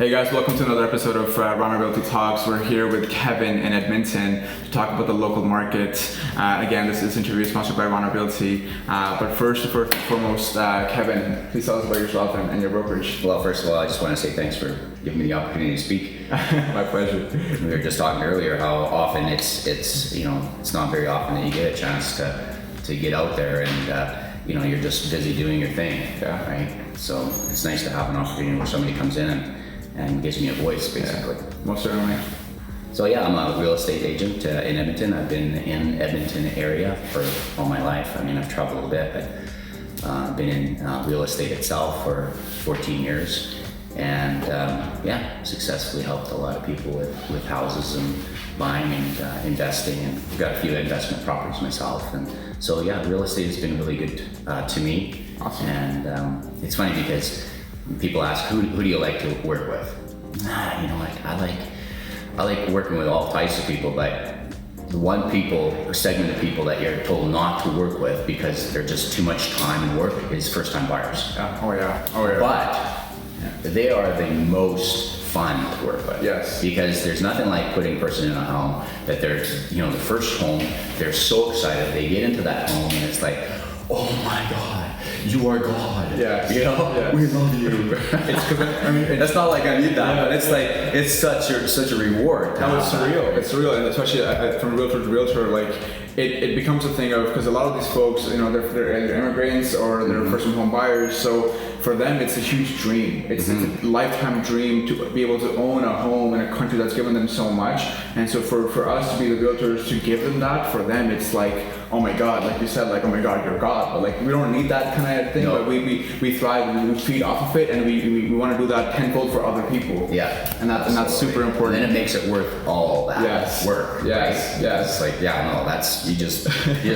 Hey guys, welcome to another episode of Rana Realty Talks. We're here with Kevin in Edmonton to talk about the local market. Again, this interview is sponsored by Rana Realty. But first and foremost, Kevin, please tell us about yourself and your brokerage. Well, first of all, I just want to say thanks for giving me the opportunity to speak. My pleasure. We were just talking earlier how often it's not very often that you get a chance to get out there and you're just busy doing your thing, right? So it's nice to have an opportunity where somebody comes in and gives me a voice, basically. Yeah, most certainly. So yeah, I'm a real estate agent in Edmonton. I've been in Edmonton area for all my life. I mean, I've traveled a bit, but I've been in real estate itself for 14 years. And successfully helped a lot of people with houses and buying and investing, and I've got a few investment properties myself. And so yeah, real estate has been really good to me. Awesome. And it's funny because people ask, who do you like to work with? I like working with all types of people, but the one segment of people that you're told not to work with because they're just too much time and work is first-time buyers. Oh yeah. But they are the most fun to work with. Yes. Because there's nothing like putting a person in a home that they're, the first home, they're so excited. They get into that home and it's like, oh my God, you are God. Yeah. We love you. It's because that's not like I need that, but it's like it's such a reward. No, it's surreal. It's surreal, and especially from realtor to realtor, like it becomes a thing of, because a lot of these folks, they're either immigrants or they're first home buyers. So for them, it's a huge dream. It's a lifetime dream to be able to own a home in a country that's given them so much. And so for us to be the realtors to give them that, for them, it's like, oh my God, like you said, like, oh my God, you're God. But like, we don't need that kind of thing, but we thrive and we feed off of it, and we want to do that tenfold for other people. Yeah. And that's super important. And then it makes it worth all that work. Yes. Right? Yes. It's like, that's, you just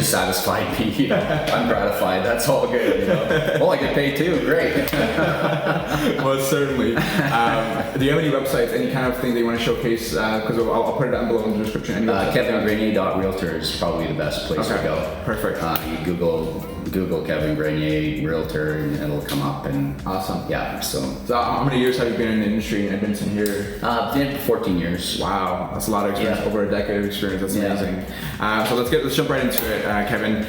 satisfied me, I'm gratified, that's all good, Well, I get paid too, great. Well, certainly. Do you have any websites, any kind of thing that you want to showcase? Because I'll put it down below in the description. KevinGrenier.realtor is probably the best place to go. Perfect. You Google Kevin Grenier Realtor and it'll come up. And awesome. Yeah. So how many years have you been in the industry in Edmonton here? Been 14 years. Wow, that's a lot of experience. Yeah. Over a decade of experience. That's amazing. So let's jump right into it, Kevin.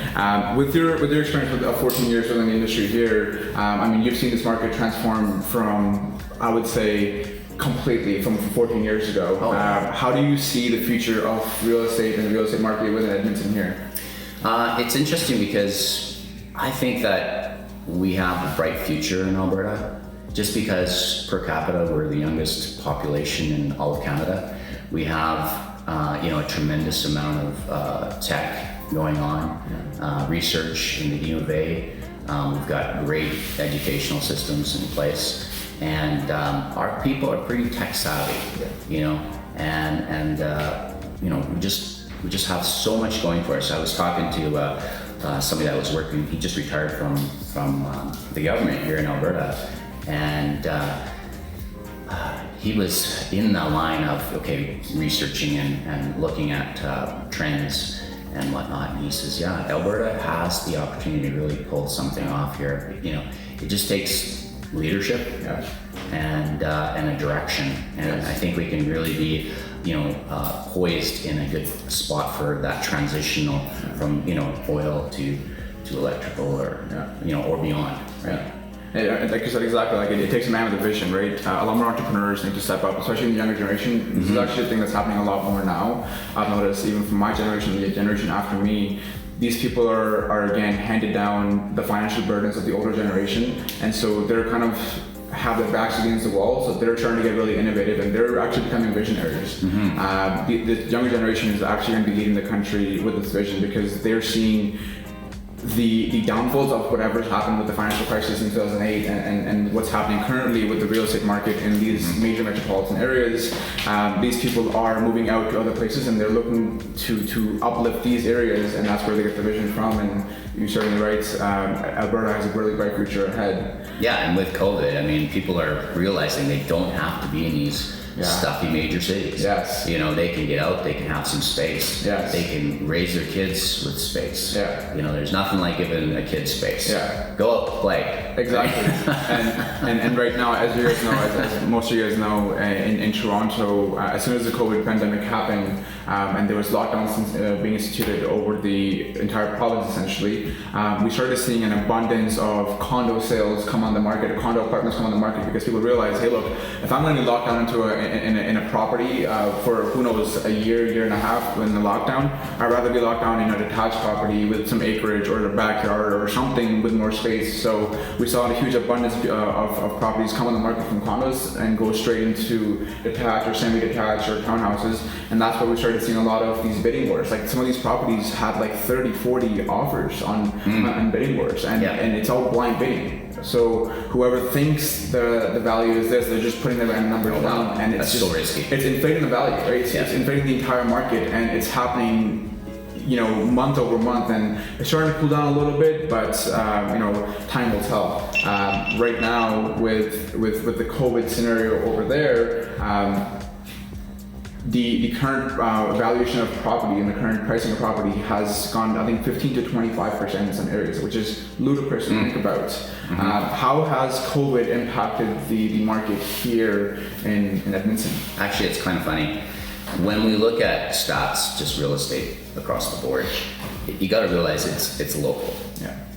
With your experience with 14 years within the industry here, you've seen this market transform from, I would say, completely from 14 years ago. How do you see the future of real estate and the real estate market within Edmonton here? It's interesting because I think that we have a bright future in Alberta, just because per capita we're the youngest population in all of Canada. We have a tremendous amount of tech going on, research in the U of A. We've got great educational systems in place, and our people are pretty tech savvy, and we just have so much going for us. I was talking to somebody that was working, he just retired from the government here in Alberta, and he was in the line of researching and looking at trends and whatnot, and he says, Alberta has the opportunity to really pull something off here. It just takes leadership and a direction, and I think we can really be poised in a good spot for that transitional from oil to electrical or beyond, right? Yeah, like you said, exactly. Like it takes a man with a vision, right? A lot more entrepreneurs need to step up, especially in the younger generation. This is actually a thing that's happening a lot more now. I've noticed even from my generation, the generation after me, these people are again handed down the financial burdens of the older generation, and so they're kind of have their backs against the wall, so they're trying to get really innovative, and they're actually becoming visionaries. The younger generation is actually going to be leading the country with this vision, because they're seeing the downfalls of whatever's happened with the financial crisis in 2008 and what's happening currently with the real estate market in these major metropolitan areas. These people are moving out to other places, and they're looking to uplift these areas, and that's where they get the vision from. And you're certainly right, Alberta has a really bright future ahead. Yeah, and with COVID, people are realizing they don't have to be in these stuffy major cities. Yes. You know, they can get out, they can have some space. Yes. They can raise their kids with space. Yeah. You know, there's nothing like giving a kid space. Yeah. Go out, play. Exactly. and right now, as you guys know, as most of you guys know, in Toronto, as soon as the COVID pandemic happened, and there was lockdowns being instituted over the entire province essentially, we started seeing an abundance of condo sales come on the market, or condo apartments come on the market, because people realized, hey, look, if I'm going to be locked down into in a property for who knows, a year and a half in the lockdown, I'd rather be locked down in a detached property with some acreage or a backyard or something with more space. So we saw a huge abundance of properties come on the market from condos and go straight into detached or semi-detached or townhouses, and that's why we started seeing a lot of these bidding wars. Like some of these properties had like 30, 40 offers on bidding wars, and it's all blind bidding. So whoever thinks the value is this, they're just putting the random numbers down, and it's so risky. It's inflating the value, right? It's inflating the entire market, and it's happening, you know, month over month, and it's starting to cool down a little bit, but you know, time will tell. Right now, with the COVID scenario over there, the current valuation of property and the current pricing of property has gone, I think, 15 to 25% in some areas, which is ludicrous to think about. How has COVID impacted the market here in Edmonton? Actually, it's kind of funny. When we look at stats, just real estate across the board, you got to realize it's local,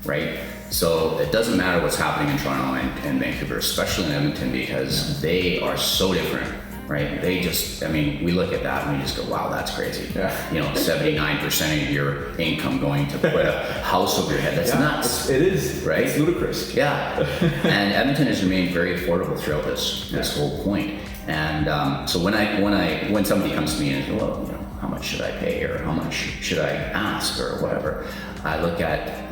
right? So it doesn't matter what's happening in Toronto and Vancouver, especially in Edmonton, because they are so different, right? They just, I mean, we look at that and we just go, wow, that's crazy. You know, 79% of your income going to put a house over your head. That's nuts. It is, right? It's ludicrous. Yeah. And Edmonton has remained very affordable throughout this whole point. And so when somebody comes to me and says, well, you know, how much should I pay, or how much should I ask, or whatever, I look at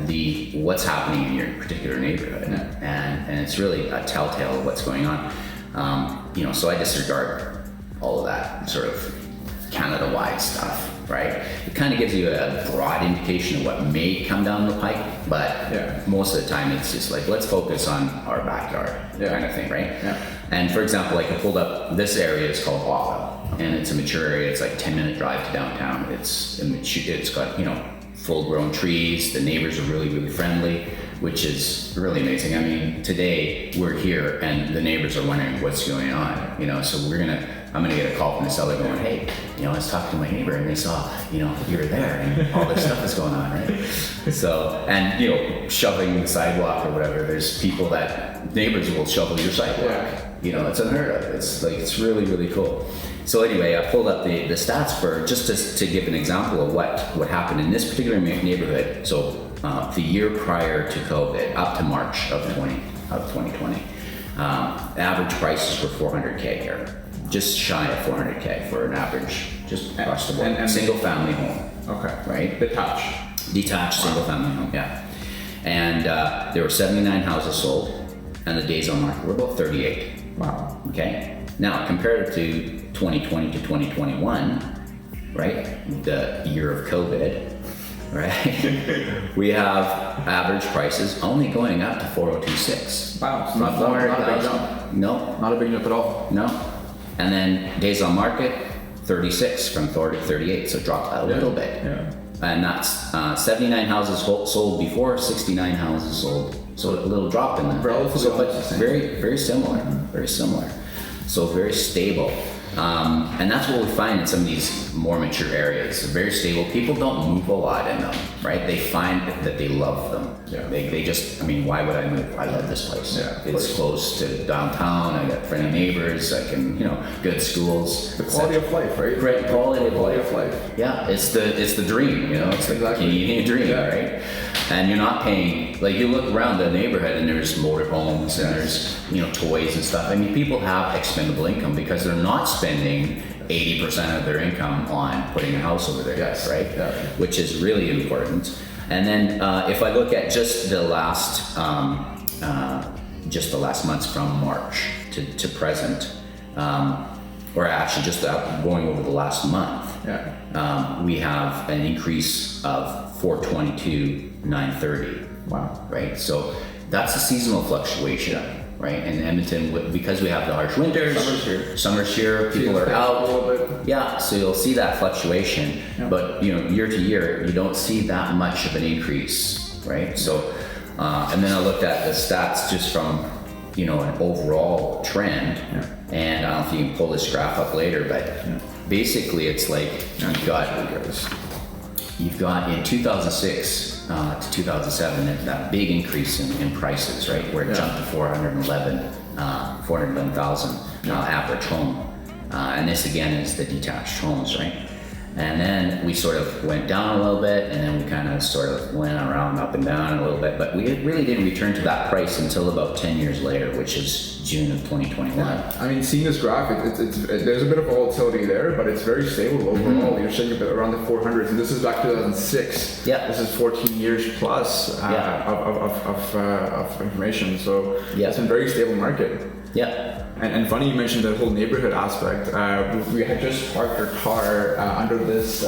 what's happening in your particular neighborhood, and it's really a telltale of what's going on. You know, so I disregard all of that sort of Canada-wide stuff, right? It kind of gives you a broad indication of what may come down the pike, but most of the time it's just like, let's focus on our backyard kind of thing, right? And for example, like I pulled up, this area is called Wawa, and it's a mature area. It's like 10-minute drive to downtown. It's got, you know, full-grown trees. The neighbors are really, really friendly, which is really amazing. I mean, today we're here and the neighbors are wondering what's going on, you know, so I'm gonna get a call from the seller going, hey, you know, I was talking to my neighbor and they saw, you know, you were there and all this stuff is going on, right? So, and, you know, shoveling the sidewalk or whatever, there's people that neighbors will shovel your sidewalk. You know, it's unheard of. It's like, it's really, really cool. So anyway, I pulled up the stats for, just to give an example of what happened in this particular neighborhood. So the year prior to COVID, up to March of 2020, average prices were $400K here, just shy of $400K for an average, just across the board. And single family home. Okay. Right? Detached single family home, And there were 79 houses sold, and the days on market were about 38. Wow. Okay. Now, compared to 2020 to 2021, right, the year of COVID, right, we have average prices only going up to 4,026. Wow. Not a big jump. No. Not a big jump at all. No. And then days on market, 36 from 38, so dropped a little bit. And that's 79 houses sold before, 69 houses sold. So a little drop in that. But very, very similar. Very similar. So very stable. And that's what we find in some of these more mature areas. They're very stable. People don't move a lot in them, right? They find that they love them. They just, I mean, why would I move? I love this place. It's close to downtown. I got friendly neighbors. I can, you know, good schools. The quality of life, right? Great quality of life. Yeah, it's the dream, you know. It's the Canadian dream, right? And you're not paying, like you look around the neighborhood and there's motorhomes and there's, you know, toys and stuff. I mean, people have expendable income because they're not spending 80% of their income on putting a house over their head, right? Which is really important. And then if I look at just the last months from March to present, or actually just going over the last month, we have an increase of 422, 930. Wow. Right? So that's a seasonal fluctuation. right? And Edmonton, because we have the harsh winters, summer's here, people are a out. little bit. Yeah, so you'll see that fluctuation, but year to year, you don't see that much of an increase, right? So, and then I looked at the stats just from, an overall trend, and I don't know if you can pull this graph up later, but basically it's like you've got in 2006 to 2007 that big increase in prices, right? Where it jumped to 411,000 average home. And this again is the detached homes, right? And then we sort of went down a little bit, and then we kind of sort of went around up and down a little bit, but we really didn't return to that price until about 10 years later, which is June of 2021. Yeah. I mean, seeing this graph, there's a bit of volatility there, but it's very stable overall. You're seeing a bit around the 400s, and this is back to 2006. Yeah. This is 14 years plus of information, so it's a very stable market. Yeah. And funny you mentioned the whole neighborhood aspect. We had just parked our car under this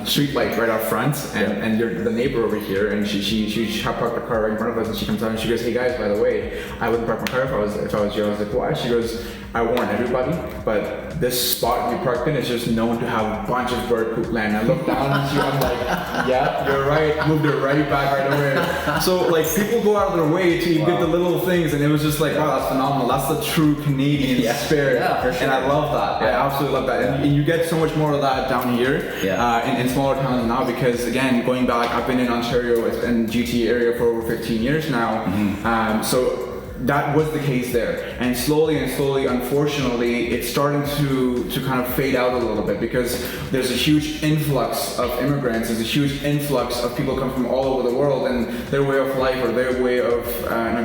street light right out front, and the neighbor over here, and she parked her car right in front of us, and she comes out and she goes, "Hey guys, by the way, I wouldn't park my car if I was you." I was like, "Why?" She goes, "I warn everybody, but this spot we parked in is just known to have a bunch of bird poop land." I looked down and I'm like, "Yeah, you're right." Moved it right back right away. So like people go out of their way to get the little things, and it was just like, wow, that's phenomenal. That's the true Canadian spirit, for sure. And I love that. I absolutely love that, and you get so much more of that down here in smaller towns now, because again, going back, I've been in Ontario and GTA area for over 15 years now, so that was the case there, and slowly, unfortunately, it's starting to kind of fade out a little bit, because there's a huge influx of immigrants, there's a huge influx of people come from all over the world, and their way of life or their way of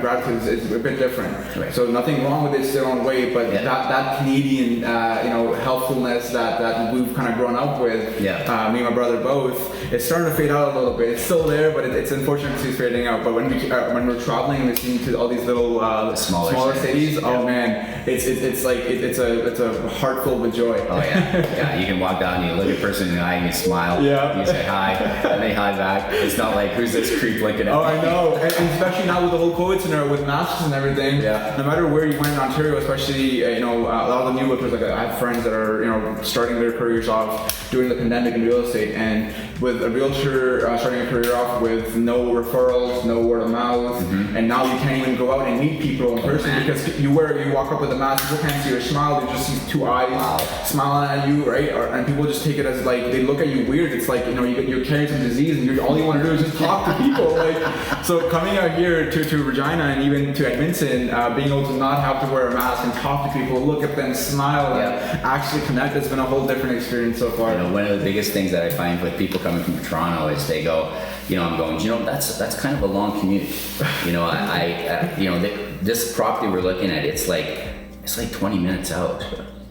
gratitude is a bit different. Right. So nothing wrong with it, it's their own way, but that Canadian helpfulness that we've kind of grown up with, me and my brother both, it's starting to fade out a little bit. It's still there, but it's unfortunate to see it's fading out. But when we're traveling and listening to all these little smaller cities, oh man, it's like it's a heart filled with joy. Oh yeah, you can walk down and you look at a person in the eye and you smile. Yeah. You say hi, and they hi back. It's not like, who's this creep looking at me? I know, and especially now with the whole COVID scenario with masks and everything. Yeah. No matter where you went in Ontario, especially a lot of the new realtors, like I have friends that are starting their careers off during the pandemic in real estate, and with a realtor starting a career off with no referrals, no word of mouth, and now you can't even go out and meet people in person because you walk up with a mask, people can't see your smile, they just see two eyes smiling at you, right? And people just take it as like, they look at you weird. It's like, you're carrying some disease, and all you want to do is just talk to people. So coming out here to Regina and even to Edmonton, being able to not have to wear a mask and talk to people, look at them, smile, and actually connect, it's been a whole different experience so far. One of the biggest things that I find with people coming from Toronto is they go, I'm going, that's kind of a long commute. This property we're looking at, it's like 20 minutes out.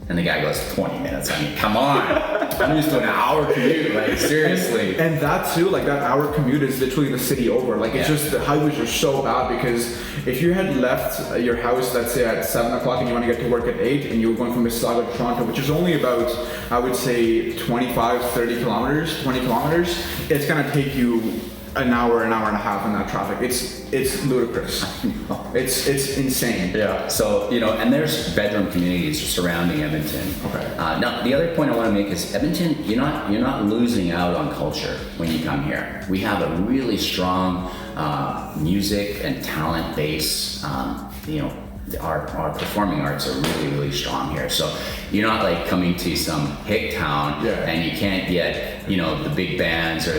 And the guy goes, 20 minutes? I mean, come on. I'm used to an hour commute, like seriously. And that too, like that hour commute is literally the city over. Like it's just, the highways are so bad, because if you had left your house, let's say at 7 o'clock and you want to get to work at 8, and you were going from Mississauga to Toronto, which is only about, I would say 20 kilometers, it's going to take you an hour and a half in that traffic. It's ludicrous. It's insane. Yeah. So and there's bedroom communities surrounding Edmonton. Okay. Now the other point I want to make is Edmonton. You're not losing out on culture when you come here. We have a really strong music and talent base. Our performing arts are really, really strong here. So you're not like coming to some hick town and you can't get, the big bands, or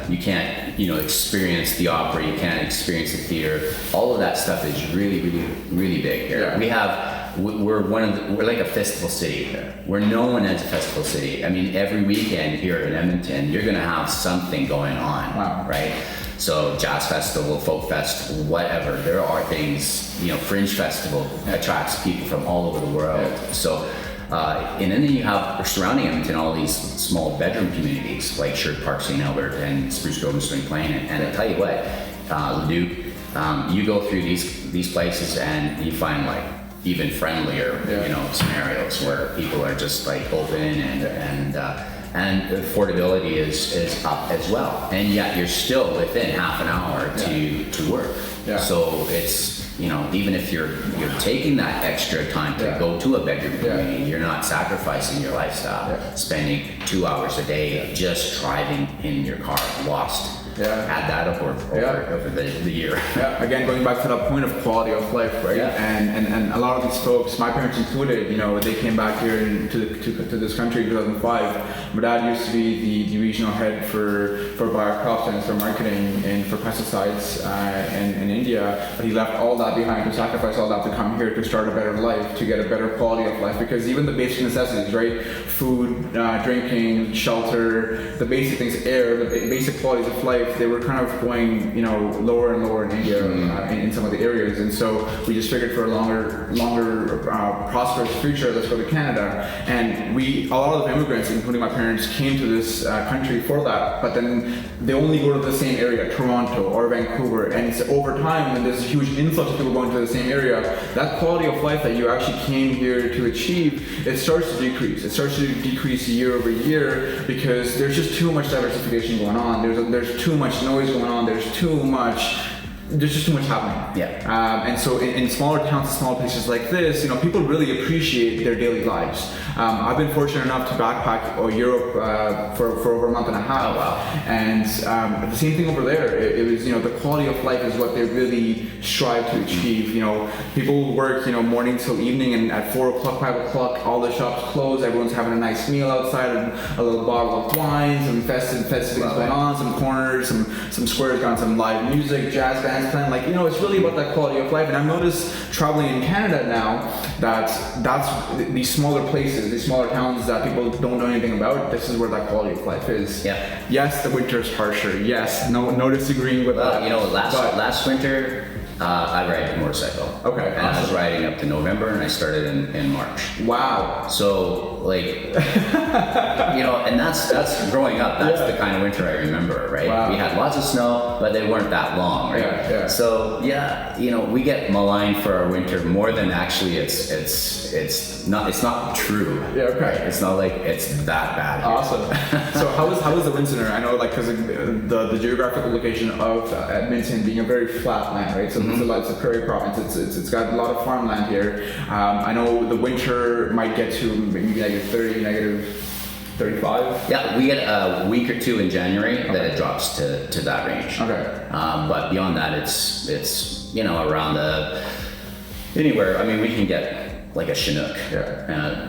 you can't, experience the opera, you can't experience the theater. All of that stuff is really, really, really big here. Yeah. We're like a festival city. We're known as a festival city. I mean, every weekend here in Edmonton, you're gonna have something going on, right? So jazz festival, folk fest, whatever. There are things, Fringe Festival attracts people from all over the world. So, and then you have surrounding Edmonton all these small bedroom communities like Sherwood Park, St. Albert, and Spruce Grove and Spring Plain. And I tell you what, Leduc, you go through these places and you find like even friendlier, scenarios where people are just like open and affordability is up as well, and yet you're still within half an hour to work. Yeah. So it's even if you're taking that extra time to go to a bedroom community, you're not sacrificing your lifestyle, spending 2 hours a day just driving in your car, lost. Add that up over the year. Again, going back to that point of quality of life, right? And a lot of these folks, my parents included, they came back here to this country in 2005. My dad used to be the regional head for biocrops and for marketing and for pesticides in India. But he left all that behind to sacrifice all that to come here to start a better life, to get a better quality of life. Because even the basic necessities, right? Food, drinking, shelter, the basic things, air, the basic qualities of life, they were kind of going, lower and lower in India in some of the areas, and so we just figured for a longer prosperous future, let's go to Canada. And a lot of immigrants, including my parents, came to this country for that, but then they only go to the same area, Toronto or Vancouver, and so over time, when there's a huge influx of people going to the same area, that quality of life that you actually came here to achieve, it starts to decrease. It starts to decrease year over year because there's just too much diversification going on. There's too much noise going on. There's just too much happening. And so in smaller towns and small places like this, people really appreciate their daily lives. I've been fortunate enough to backpack Europe for over a month and a half. Oh, wow. And the same thing over there. It was, the quality of life is what they really strive to achieve. People work, morning till evening, and at 4 o'clock, 5 o'clock, all the shops close. Everyone's having a nice meal outside, and a little bottle of wine, some festivities going on, some corners, some squares going on, some live music, jazz bands playing. It's really about that quality of life. And I've noticed traveling in Canada now that's these smaller places, these smaller towns that people don't know anything about. This is where that quality of life is. Yes, the winter's harsher. Yes, no disagreeing with that. Last winter, I ride a motorcycle. Okay. And I was riding up to November, and I started in March. Wow. So and that's growing up. That's the kind of winter I remember, right? Wow. We had lots of snow, but they weren't that long, right? So we get maligned for our winter more than actually it's not true. Okay. It's not like it's that bad here. Awesome. So how is the wind center? I know, because the geographical location of Edmonton being a very flat land, right? So it's a prairie province. It's got a lot of farmland here. I know the winter might get to maybe -30, -35. Yeah, we get a week or two in January that it drops to that range. Okay. But beyond that, it's around anywhere. I mean, we can get like a Chinook,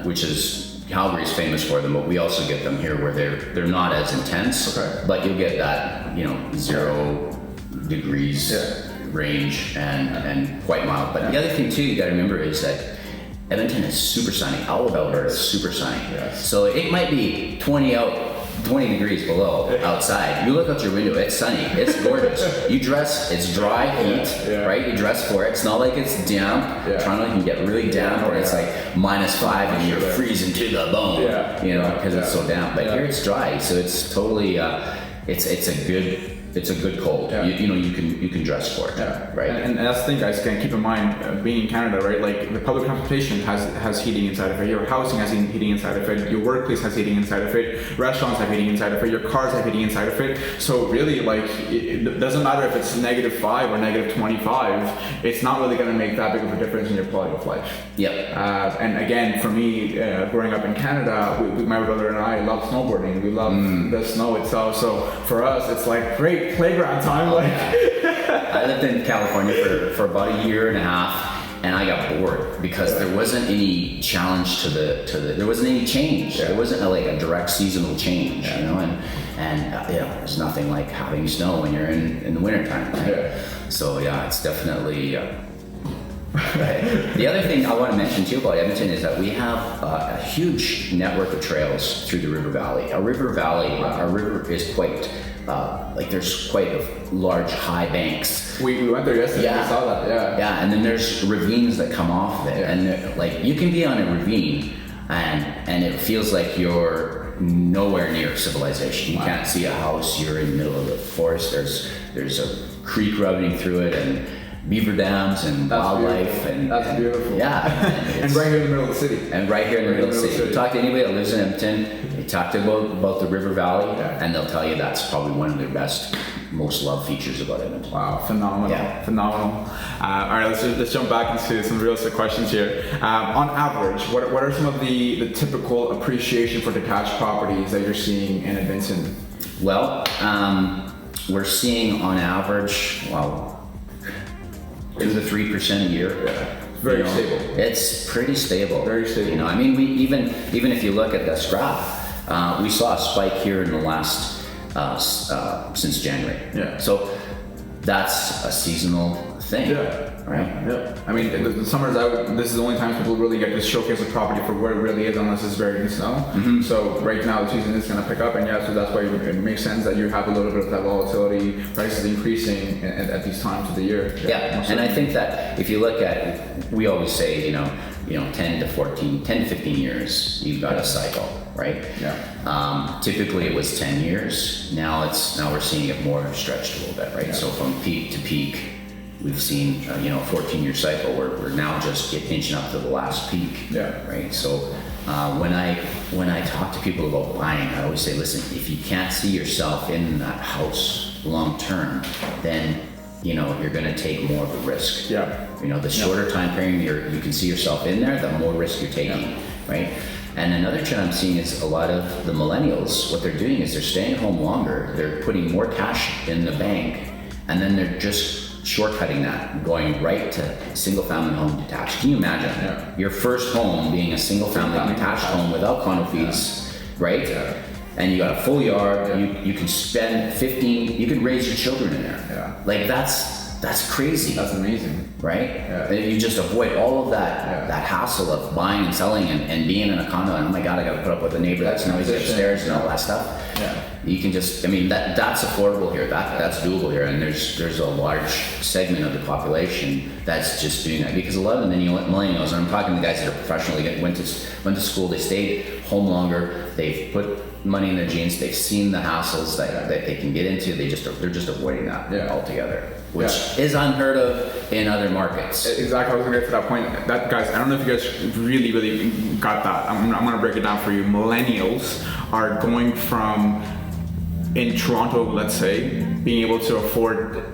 which is Calgary's famous for them, but we also get them here where they're not as intense. Okay. But you'll get that 0 degrees range and quite mild. But the other thing too you got to remember is that Edmonton is super sunny. All of Alberta is super sunny. Yes. So it might be 20 degrees below outside. You look out your window, it's sunny, it's gorgeous. You dress, it's dry heat, right? You dress for it. It's not like it's damp. Toronto can get really damp, or it's like -5 and you're freezing to the bone, because it's so damp. But here it's dry, so it's totally, it's a good cold. You can dress for it, right? And that's the thing, guys. Can keep in mind, being in Canada, right? Like the public transportation has heating inside of it. Your housing has heating inside of it. Your workplace has heating inside of it. Restaurants have heating inside of it. Your cars have heating inside of it. So really, it doesn't matter if it's -5 or -25. It's not really going to make that big of a difference in your quality of life. And again, for me, growing up in Canada, my brother and I love snowboarding. We love the snow itself. So for us, it's like great playground time. I lived in California for about a year and a half, and I got bored because there wasn't any challenge to the there wasn't any change. There wasn't a direct seasonal change, and there's nothing like having snow when you're in the wintertime, right? So it's definitely the other thing I want to mention too about Edmonton is that we have a huge network of trails through the river valley. Our river is quite there's quite a large high banks. We went there yesterday. We saw that. And then there's ravines that come off of it, and you can be on a ravine and it feels like you're nowhere near civilization. You can't see a house. You're in the middle of the forest. There's a creek running through it, and beaver dams and wildlife. Beautiful. That's beautiful. Yeah. And right here in the middle of the city. And right here in the middle of the city. Talk to anybody that lives in Edmonton, talk to them about the River Valley, and they'll tell you that's probably one of their best, most loved features about Edmonton. Wow, phenomenal, Yeah. phenomenal. All right, let's jump back into some real estate questions here. On average, what are some of the typical appreciation for detached properties that you're seeing in Vincent? Well, we're seeing on average, well, 2 to 3% a year. Very stable. It's pretty stable. Very stable. You know, I mean, we even if you look at this graph, we saw a spike here in the last since January. Yeah. So that's a seasonal thing. Yeah. Right. Yeah. I mean, the summer's out. This is the only time people really get to showcase a property for what it really is, unless it's buried in snow. Mm-hmm. So right now the season is going to pick up, and so that's why it makes sense that you have a little bit of that volatility, prices increasing at these times of the year. Yeah. And I think that if you look at, we always say, you know, 10 to 15 years, you've got a cycle, right? Yeah. Typically it was 10 years. Now we're seeing it more stretched a little bit, right? Yeah. So from peak to peak, we've seen a 14-year cycle where we're now just inching up to the last peak. Yeah. Right. So when I talk to people about buying, I always say, listen, if you can't see yourself in that house long term, then you're going to take more of a risk. Yeah. The shorter time period you can see yourself in there, the more risk you're taking, right? And another trend I'm seeing is a lot of the millennials, what they're doing is they're staying home longer, they're putting more cash in the bank, and then they're just shortcutting that, going right to single family home detached. Can you imagine your first home being a single family detached home without condo fees, right? Yeah. And you got a full yard, you can spend 15, you can raise your children in there. Yeah. Like that's crazy. That's amazing. Right? Yeah. And you just avoid all of that hassle of buying and selling and being in a condo and oh my god, I gotta put up with a neighbor that's noisy upstairs and all that stuff. Yeah. You can just, that's affordable here. That's doable here, and there's a large segment of the population that's just doing that because a lot of the millennials, and I'm talking to guys that are professionally went to school, they stayed home longer, they've put money in their jeans, they've seen the hassles that they can get into, they're just avoiding that altogether, which is unheard of in other markets. Exactly, I was gonna get to that point. That guys, I don't know if you guys really got that. I'm gonna break it down for you. Millennials are going from, in Toronto, let's say, being able to afford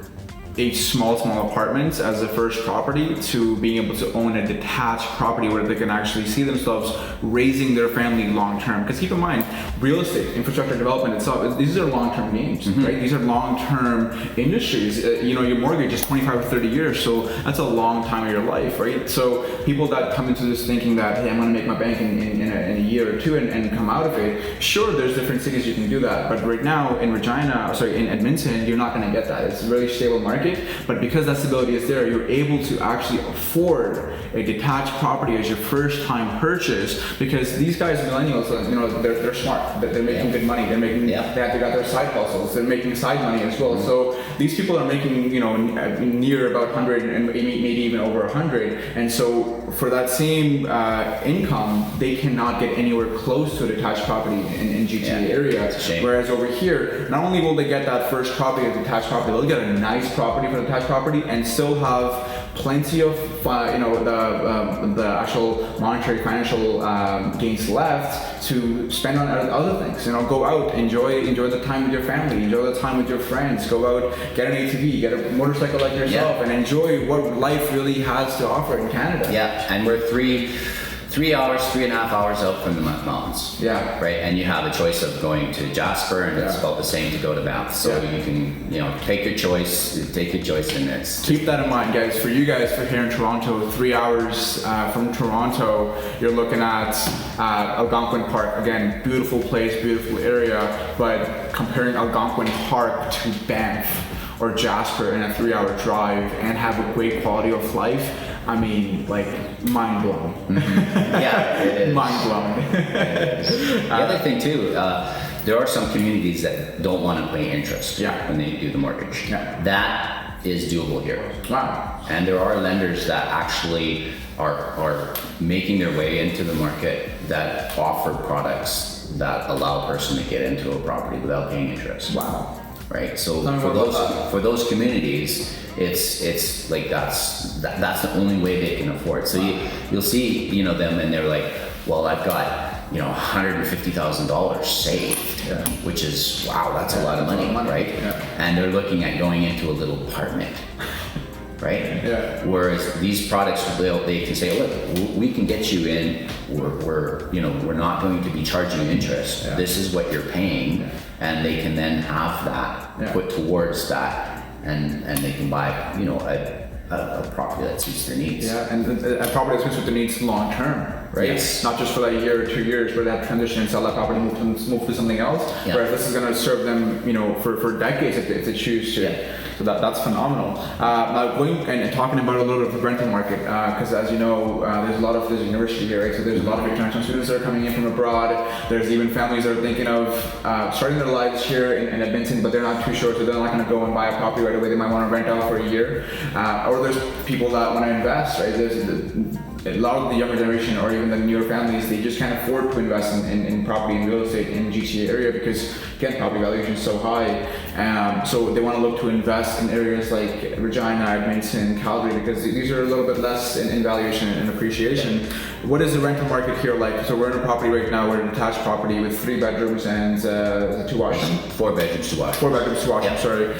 a small apartments as a first property to being able to own a detached property where they can actually see themselves raising their family long term. Because keep in mind, real estate, infrastructure development itself, these are long-term games, right? These are long-term industries. Your mortgage is 25 or 30 years, so that's a long time of your life, right? So people that come into this thinking that, hey, I'm gonna make my bank in a year or two and come out of it, sure, there's different cities you can do that, but right now in in Edmonton, you're not gonna get that. It's a really stable market. But because that stability is there, you're able to actually afford a detached property as your first time purchase because these guys, millennials, they're smart. They're making good money. They got their side hustles. They're making side money as well. So these people are making near about 100 and maybe even over 100. And so for that same income, they cannot get anywhere close to a detached property in GTA area. Whereas over here, not only will they get that first property, a detached property, they'll get a nice property for the detached property and still have plenty of the actual monetary financial gains left to spend on other things. Go out, enjoy the time with your family, enjoy the time with your friends, go out, get an ATV, get a motorcycle like yourself, and enjoy what life really has to offer in Canada. Yeah, and we're 3.5 hours out from the mountains. Yeah. Right, and you have a choice of going to Jasper, and it's about the same to go to Banff. So you can, take your choice, and it's. Keep that in mind, guys. For you guys, for here in Toronto, 3 hours from Toronto, you're looking at Algonquin Park. Again, beautiful place, beautiful area, but comparing Algonquin Park to Banff or Jasper in a 3-hour drive and have a great quality of life, mind blowing. Yeah, it is. Mind blowing. The other thing too, there are some communities that don't want to pay interest when they do the mortgage. Yeah. That is doable here. Wow. And there are lenders that actually are making their way into the market that offer products that allow a person to get into a property without paying interest. Wow. Right. So for those communities, it's like that's the only way they can afford. So you'll see them and they're like, well, I've got $150,000 saved, which is, wow, that's a lot of money, right? And they're looking at going into a little apartment, right? Whereas these products, they can say, look, we can get you in. We're not going to be charging you interest. This is what you're paying, and they can then have that put towards that, and they can buy, a property that suits their needs. And a property that suits their needs long term, right? Yes. Not just for that year or 2 years, where they have to transition and sell that property and move to something else. Whereas this is going to serve them, for decades if they choose to. So that's phenomenal. Now going and talking about a little bit of the rental market, because as you know, there's a university here, right? So there's a lot of international students that are coming in from abroad. There's even families that are thinking of starting their lives here in Edmonton, but they're not too sure, so they're not going to go and buy a property right away. They might want to rent out for a year, or there's people that want to invest, right? There's a lot of the younger generation or even the newer families, they just can't afford to invest in property and real estate in the GTA area because, again, property valuation is so high. So they want to look to invest in areas like Regina, Edmonton, Calgary, because these are a little bit less in valuation and appreciation. What is the rental market here like? So we're in a property right now, we're in a detached property with 3 bedrooms and 2 washrooms. 4 bedrooms to wash. 4 bedrooms to washroom, sorry.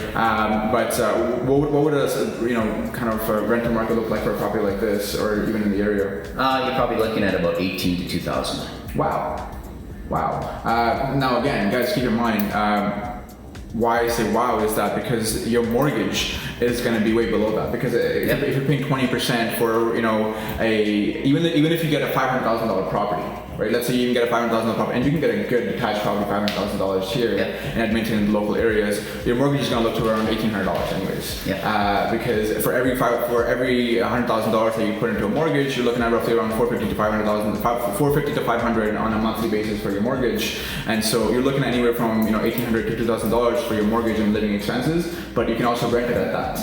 But what would a kind of rental market look like for a property like this, or even in the area? You're probably looking at about 18 to 2,000. Wow. Now again, guys, keep in mind, why I say wow is that because your mortgage is going to be way below that, because if you're paying 20% for even if you get a $500,000 property, right? Let's say you can get a $500,000 property, and you can get a good detached property $500,000 here in Edmonton and the local areas. Your mortgage is going to look to around $1,800 anyways. Because for every $100,000 that you put into a mortgage, you're looking at roughly around $450 to $500 on a monthly basis for your mortgage. And so you're looking at anywhere from $1,800 to $2,000 for your mortgage and living expenses, but you can also rent it at that.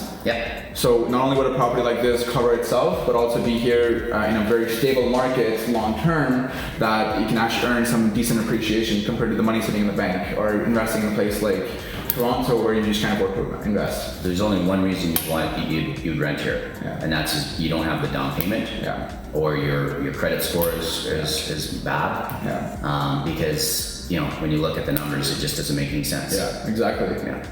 So not only would a property like this cover itself, but also be here in a very stable market long term, that you can actually earn some decent appreciation compared to the money sitting in the bank or investing in a place like Toronto where you just can't afford to invest. There's only one reason you'd rent here, and that's you don't have the down payment, or your credit score is bad, because when you look at the numbers, it just doesn't make any sense. Exactly.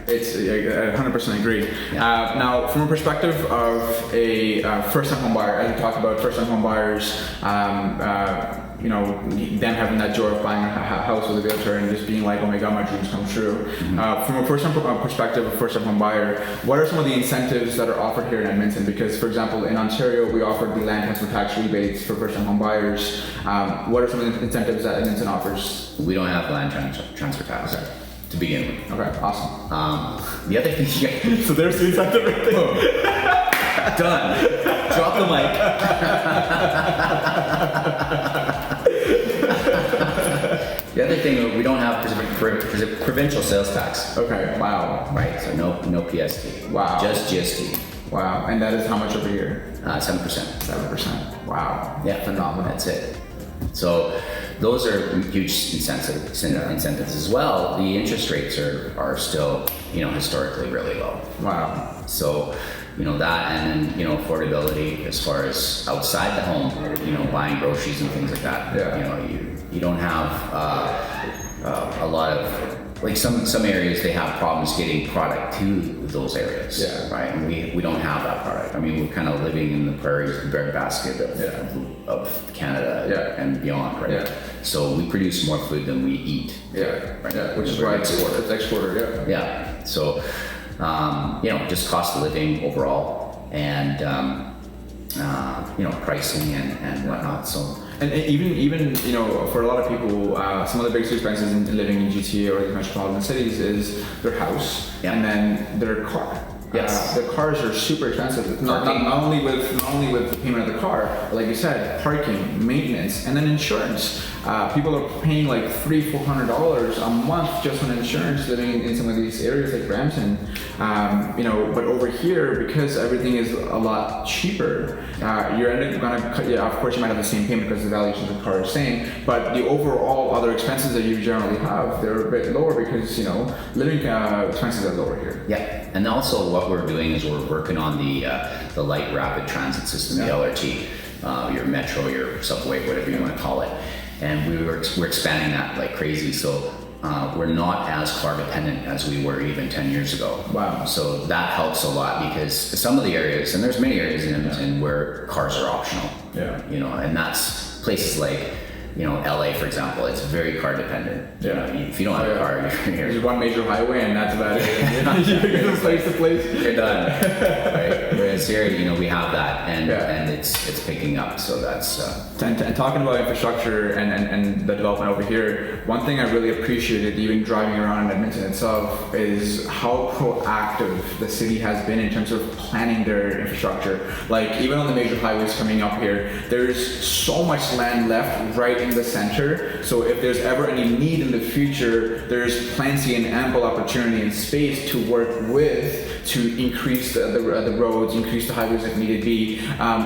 It's I 100% agree. Now, from a perspective of a first-time home buyer, as we talked about first-time home buyers, them having that joy of buying a house with a realtor and just being like, oh my god, my dreams come true. From a first-time perspective of first-time home buyer, what are some of the incentives that are offered here in Edmonton? Because, for example, in Ontario, we offered the land transfer tax rebates for first-time home buyers. What are some of the incentives that Edmonton offers? We don't have land transfer tax to begin with. Okay, awesome. The other thing, so there's the incentive right there. Done. Drop the mic. The other thing, we don't have provincial sales tax. Okay, wow. Right, so no PST. Wow. Just GST. Wow, and that is how much over here? 7%. 7%. Wow. Yeah, phenomenal. That's it. So those are huge incentives as well. The interest rates are still, historically really low. Wow. So, that, and then, affordability as far as outside the home, buying groceries and things like that. You don't have a lot of, like some areas they have problems getting product to those areas, right? And we don't have that product. I mean, we're kind of living in the prairies, the breadbasket of Canada and beyond, right? So we produce more food than we eat. Right? Which is why it's exported. So, just cost of living overall, and pricing and whatnot. So. And even for a lot of people, some of the biggest expenses in living in GTA or the metropolitan cities is their house and then their car. Their cars are super expensive. It's not only with the payment of the car, but like you said, parking, maintenance, and then insurance. People are paying like $300-400 a month just on insurance living in some of these areas like Brampton. But over here, because everything is a lot cheaper, you're gonna of course you might have the same payment because the valuation of the car is the same, but the overall other expenses that you generally have, they're a bit lower because living expenses are lower here. And also what we're doing is we're working on the light rapid transit system, the LRT, your metro, your subway, whatever you want to call it. and we're expanding that like crazy. So we're not as car dependent as we were even 10 years ago. Wow. So that helps a lot, because some of the areas, and there's many areas in Edmonton where cars are optional. Yeah. You know, and that's places like, you know, LA, for example, it's very car dependent. Yeah. You know, if you don't have a car, you're There's one major highway and that's about it. You get from place to place. You're done. Right? Whereas here, you know, we have that, and it's picking up. So that's. And talking about infrastructure and the development over here, one thing I really appreciated, even driving around in Edmonton itself, is how proactive the city has been in terms of planning their infrastructure. Like even on the major highways coming up here, there's so much land left right in the center. So if there's ever any need in the future, there's plenty and ample opportunity and space to work with to increase the roads, increase the highways if needed be.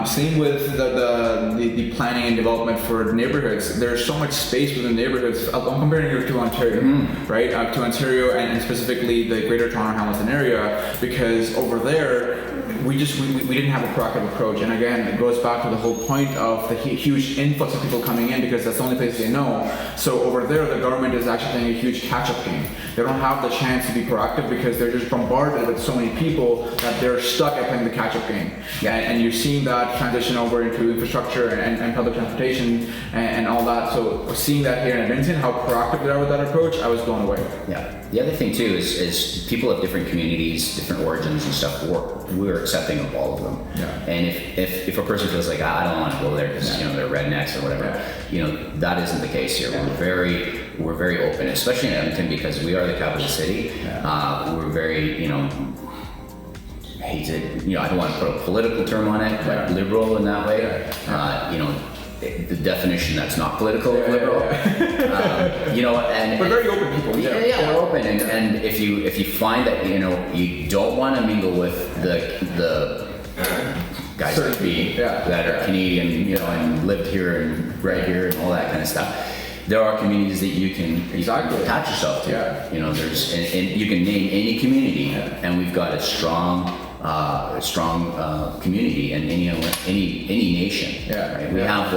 Same with the planning and development for neighborhoods. There's so much space within neighborhoods. I'm comparing it to Ontario, right? To Ontario and specifically the Greater Toronto Hamilton area, because over there we didn't have a proactive approach. And again, it goes back to the whole point of the huge influx of people coming in, because that's the only place they know. So over there, the government is actually playing a huge catch-up game. They don't have the chance to be proactive because they're just bombarded with so many people that they're stuck at playing the catch-up game. Yeah. And you're seeing that transition over into infrastructure and public transportation and all that. So seeing that here in Edmonton, how proactive they are with that approach, I was blown away. Yeah. The other thing too is people of different communities, different origins and stuff. We're accepting of all of them. Yeah. And if a person feels like I don't want to go there because you know they're rednecks or whatever, you know that isn't the case here. Yeah. We're very open, especially in Edmonton, because we are the capital city. Yeah. We're very, you know, I don't want to put a political term on it, but liberal in that way. You know, the definition that's not political liberal. You know, but very open people. Yeah, we're open, and if you find that you know you don't want to mingle with the guys like me that are Canadian, you know, and lived here and right here and all that kind of stuff. There are communities that you can attach yourself to. Yeah. You know, there's and you can name any community, and we've got a strong community in any nation. Yeah. Right? We have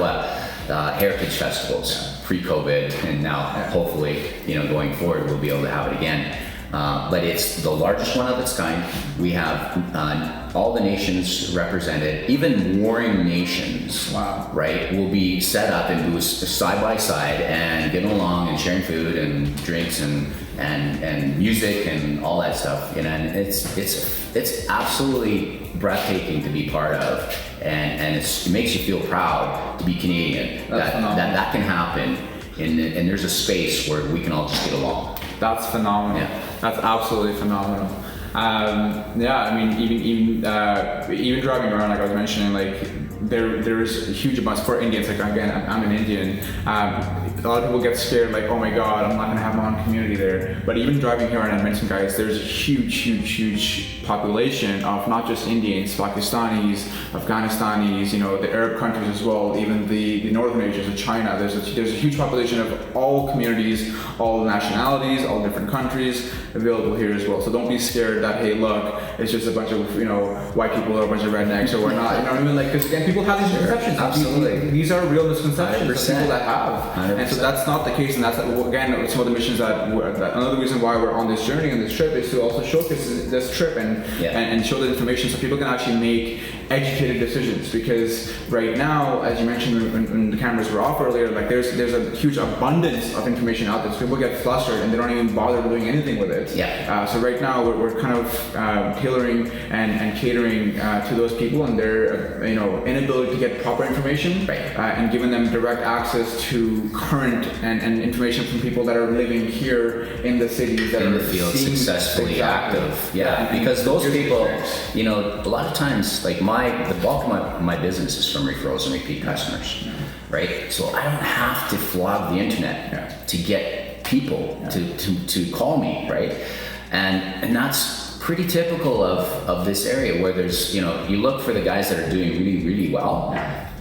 heritage festivals pre-COVID, and now hopefully, you know, going forward we'll be able to have it again. But it's the largest one of its kind. We have all the nations represented, even warring nations, right, will be set up in booths side by side and getting along and sharing food and drinks and music and all that stuff. You know, and it's absolutely breathtaking to be part of, and it makes you feel proud to be Canadian. That can happen, and there's a space where we can all just get along. That's phenomenal. Yeah. That's absolutely phenomenal. I mean, even driving around, like I was mentioning, like there is a huge amounts for Indians. Like again, I'm an Indian. A lot of people get scared, like, oh my God, I'm not gonna have my own community there. But even driving here in Edmonton, guys, there's a huge population of not just Indians, Pakistanis, Afghanistanis, you know, the Arab countries as well, even the northern Asians of China. There's a huge population of all communities, all nationalities, all different countries available here as well. So don't be scared that, hey, look, it's just a bunch of, you know, white people or a bunch of rednecks or whatnot. You know what I mean? Like, because again, people have these misconceptions. Absolutely. These are real misconceptions that people that have. 100%. And so that's not the case, and that's again some of the missions that another reason why we're on this journey and this trip is to also showcase this trip and show the information so people can actually make educated decisions. Because right now, as you mentioned when the cameras were off earlier, like there's a huge abundance of information out there, so people get flustered and they don't even bother doing anything with it. So right now we're kind of tailoring and catering to those people and their inability to get proper information, and giving them direct access to current and information from people that are living here in the cities that in are the field successfully active. Because those people, you know, a lot of times, like the bulk of my business is from referrals and repeat customers, right? So I don't have to flog the internet to get people to call me, right? And that's pretty typical of this area where there's, you know, you look for the guys that are doing really, really well.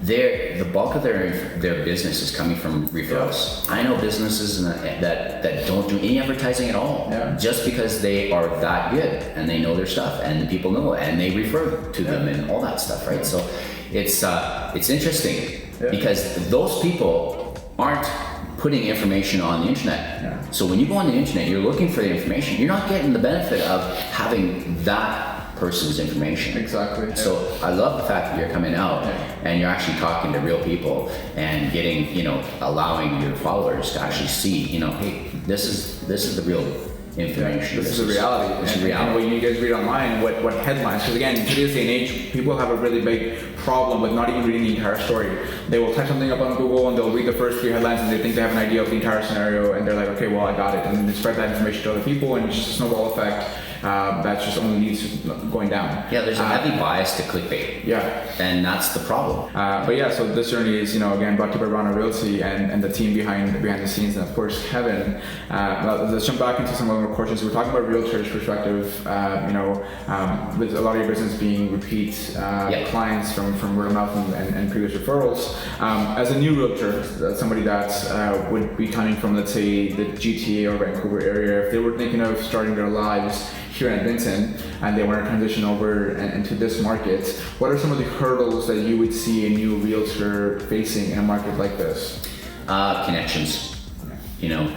The bulk of their business is coming from referrals. I know businesses that don't do any advertising at all, just because they are that good and they know their stuff and the people know it and they refer to them and all that stuff, right? So it's interesting because those people aren't putting information on the internet. Yeah. So when you go on the internet, you're looking for the information. You're not getting the benefit of having that person's information. Exactly. So I love the fact that you're coming out and you're actually talking to real people and getting, allowing your followers to actually see, hey, this is the real information. This is the reality. This is and reality. when you guys read online, what headlines? Because again, in today's day and age, people have a really big problem with not even reading the entire story. They will type something up on Google and they'll read the first 3 headlines and they think they have an idea of the entire scenario and they're like, okay, well, I got it, and then they spread that information to other people and it's just a snowball effect. That just only leads to going down. Yeah, there's a heavy bias to clickbait. Yeah. And that's the problem. But yeah, so this journey is, again, brought to you by Rana Realty and the team behind the scenes, and of course, Kevin. Let's jump back into some of our questions. We're talking about realtors' perspective, with a lot of your business being repeat clients from word of mouth and previous referrals. As a new realtor, somebody that would be coming from, let's say, the GTA or Vancouver area, if they were thinking of starting their lives here in Vincent and they want to transition over into this market, what are some of the hurdles that you would see a new realtor facing in a market like this? Connections,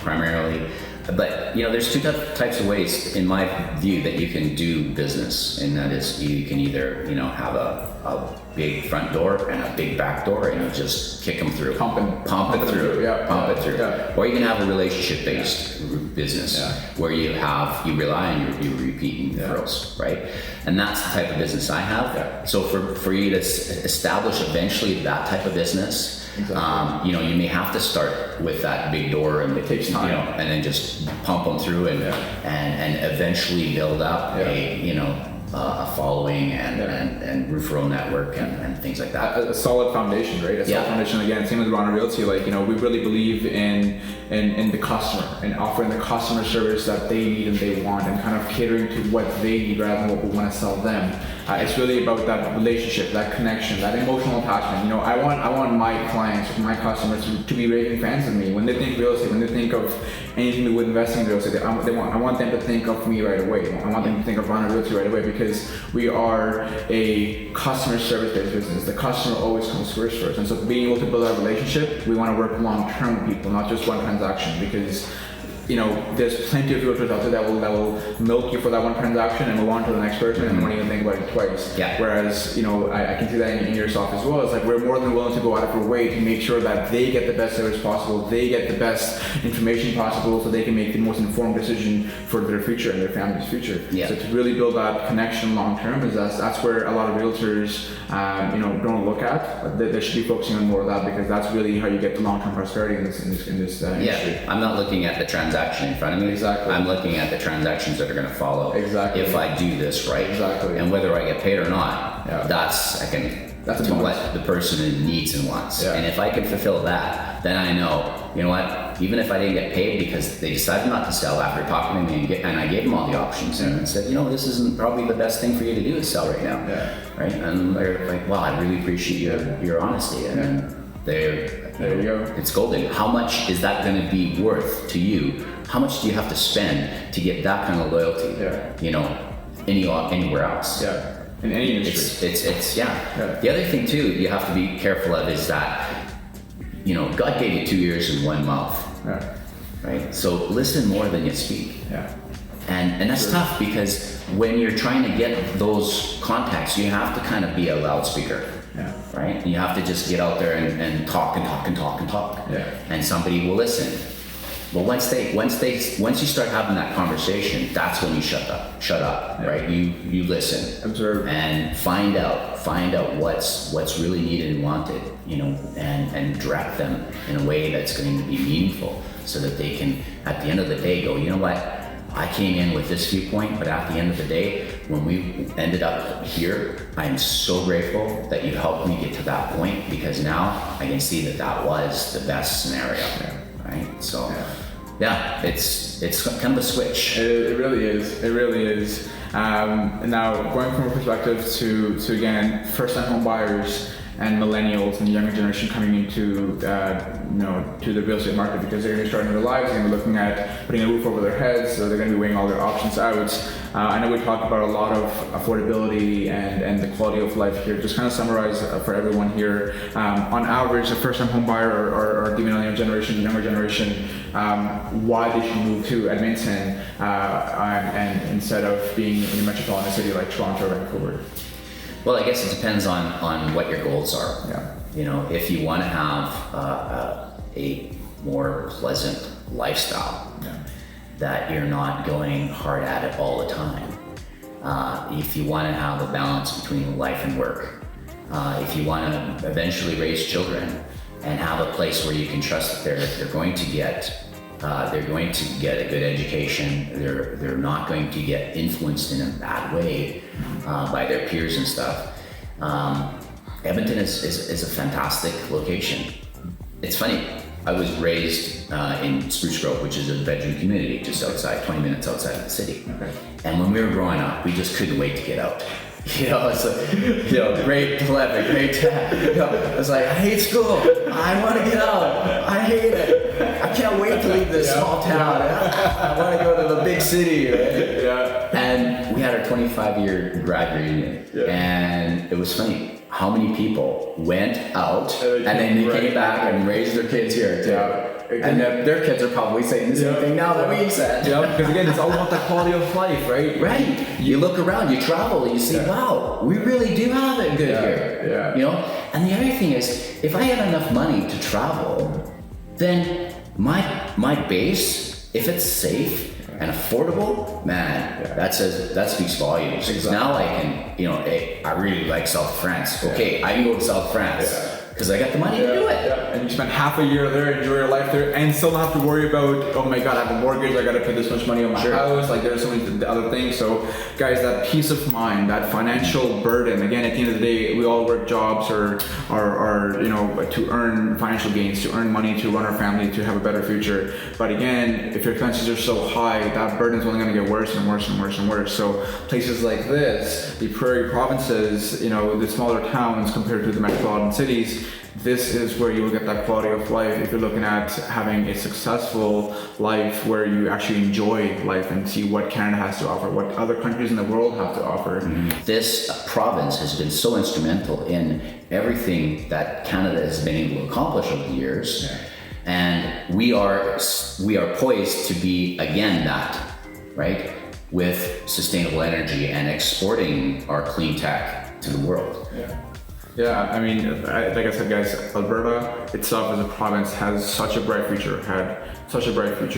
primarily. But there's 2 types of ways, in my view, that you can do business, and that is you can either have a big front door and a big back door, and just kick them through, pump it through. Yeah. Or you can have a relationship-based business where you rely on your repeating referrals, right? And that's the type of business I have. Yeah. So for you to establish eventually that type of business. Exactly. You may have to start with that big door, and it takes time, and then just pump them through, and eventually build up a following and referral network and things like that. A solid foundation, right? A solid foundation. Again, same with Rana Realty. We really believe in the customer and offering the customer service that they need and they want, and kind of catering to what they need rather than what we want to sell them. It's really about that relationship, that connection, that emotional attachment. I want my clients, my customers to be raving fans of me. When they think real estate, when they think of anything to do with investing in real estate, I want them to think of me right away. I want them to think of Rana Realty right away, because we are a customer service-based business. The customer always comes first. And so being able to build that relationship, we want to work long-term with people, not just one transaction, because there's plenty of realtors out there that will milk you for that one transaction and move on to the next person and won't even think about it twice. Yeah. Whereas, I can see that in yourself as well. It's like we're more than willing to go out of our way to make sure that they get the best service possible, they get the best information possible, so they can make the most informed decision for their future and their family's future. Yeah. So to really build that connection long term, that's where a lot of realtors, don't look at. They should be focusing on more of that, because that's really how you get the long term prosperity in this industry. Yeah, I'm not looking at the transaction in front of me. Exactly. I'm looking at the transactions that are going to follow. Exactly. If I do this right. Exactly. And whether I get paid or not, that's That's to what the person needs and wants. Yeah. And if I can fulfill that, then I know, what, even if I didn't get paid because they decided not to sell after talking to me and I gave them all the options and said, this isn't probably the best thing for you to do is sell right now. Yeah. Right? And they're like, wow, I really appreciate your honesty. And there you go. It's golden. How much is that going to be worth to you? How much do you have to spend to get that kind of loyalty? Anywhere else? Yeah. In any industry. It's The other thing too, you have to be careful of is that, God gave you 2 ears and 1 mouth. Yeah. Right? So listen more than you speak. Yeah. And that's tough, because when you're trying to get those contacts, you have to kind of be a loudspeaker. Yeah. Right? You have to just get out there and talk and talk and talk and talk. Yeah. And somebody will listen. But once you start having that conversation, that's when you shut up, right? You listen, observe, and find out what's really needed and wanted, and direct them in a way that's going to be meaningful, so that they can, at the end of the day, go, you know what? I came in with this viewpoint, but at the end of the day, when we ended up here, I'm so grateful that you helped me get to that point, because now I can see that was the best scenario. Yeah. Right? So, it's kind of a switch. It really is. It really is. Now, going from a perspective to again, first-time home buyers and millennials and the younger generation coming into to the real estate market, because they're going to be starting their lives, they're going to be looking at putting a roof over their heads, so they're going to be weighing all their options out. I know we talked about a lot of affordability and the quality of life here. Just kind of summarize for everyone here. On average, a first-time home buyer or the millennial generation, younger generation, why they should move to Edmonton and instead of being in a metropolitan city like Toronto or Vancouver. Well, I guess it depends on what your goals are. Yeah. You know, if you want to have a more pleasant lifestyle, that you're not going hard at it all the time. If you want to have a balance between life and work, if you want to eventually raise children and have a place where you can trust that they're going to get a good education, they're not going to get influenced in a bad way by their peers and stuff. Edmonton is a fantastic location. It's funny, I was raised in Spruce Grove, which is a bedroom community just outside, 20 minutes outside of the city. Okay. And when we were growing up, we just couldn't wait to get out. You know, it's like, you know, grade 11, grade 10. You know, it's like, I hate school. I want to get out. I hate it. I can't wait to leave this small town. I want to go to the big city. Right? Yeah. And we had our 25-year grad reunion. Yeah. And it was funny how many people went out and then they came back and raised their kids here too. Yeah. And their kids are probably saying the same thing now that we said. Yeah, because again, it's all about the quality of life, right? Right. You look around, you travel, and you see, wow, we really do have it good here. Yeah. You know? And the other thing is, if I had enough money to travel, then my base, if it's safe and affordable, man, that speaks volumes. Because now I can, you know, hey, I really like South France. Okay, I can go to South France. Because I got the money to do it. Yeah. And you spend half a year there, enjoy your life there, and still not have to worry about, oh my God, I have a mortgage, I gotta pay this much money on my house, like there's so many other things. So guys, that peace of mind, that financial burden, again, at the end of the day, we all work jobs or you know, to earn financial gains, to earn money, to run our family, to have a better future. But again, if your expenses are so high, that burden is only gonna get worse and worse and worse and worse. So places like this, the prairie provinces, you know, the smaller towns compared to the metropolitan cities, this is where you will get that quality of life if you're looking at having a successful life where you actually enjoy life and see what Canada has to offer, what other countries in the world have to offer. This province has been so instrumental in everything that Canada has been able to accomplish over the years. And we are poised to be again that, right? With sustainable energy and exporting our clean tech to the world. Yeah, I mean, like I said, guys, Alberta itself as a province has such a bright future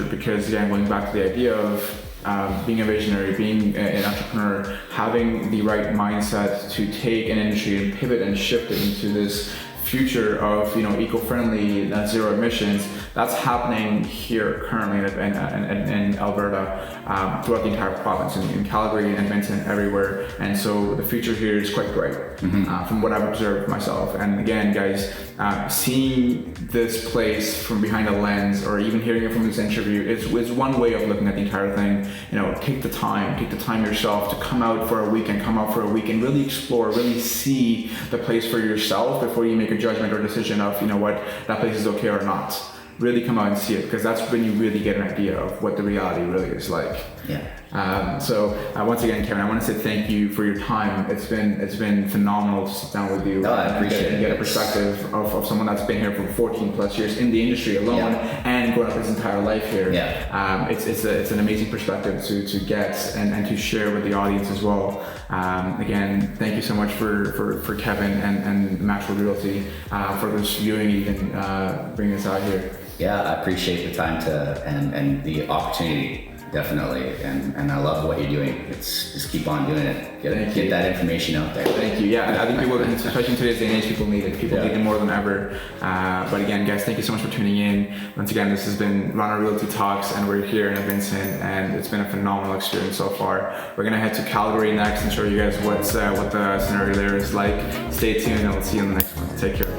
because, again, going back to the idea of being a visionary, being an entrepreneur, having the right mindset to take an industry and pivot and shift it into this future of, you know, eco-friendly, net zero emissions, that's happening here currently in Alberta, throughout the entire province, in Calgary, in Edmonton, everywhere. And so the future here is quite bright, from what I've observed myself. And again, guys, seeing this place from behind a lens, or even hearing it from this interview, is one way of looking at the entire thing. You know, take the time yourself to come out for a week and really explore, really see the place for yourself before you make a judgment or decision of, you know what, that place is okay or not. Really come out and see it, because that's when you really get an idea of what the reality really is like. So once again, Kevin, I want to say thank you for your time. It's been phenomenal to sit down with you. I appreciate it. And get a perspective of someone that's been here for 14 plus years in the industry alone and grown up his entire life here. It's an amazing perspective to get and to share with the audience as well. Again, thank you so much for Kevin and Natural Realty for this viewing, even bringing us out here. Yeah, I appreciate the time and the opportunity. Definitely, and I love what you're doing. It's just keep on doing it. Get that information out there. Thank you. Yeah, I think people, especially in today's day and age, people need it. People need it more than ever. But again, guys, thank you so much for tuning in. Once again, this has been Rana Realty Talks, and we're here in Vincent, and it's been a phenomenal experience so far. We're gonna head to Calgary next and show you guys what the scenario there is like. Stay tuned, and we'll see you in the next one. Take care.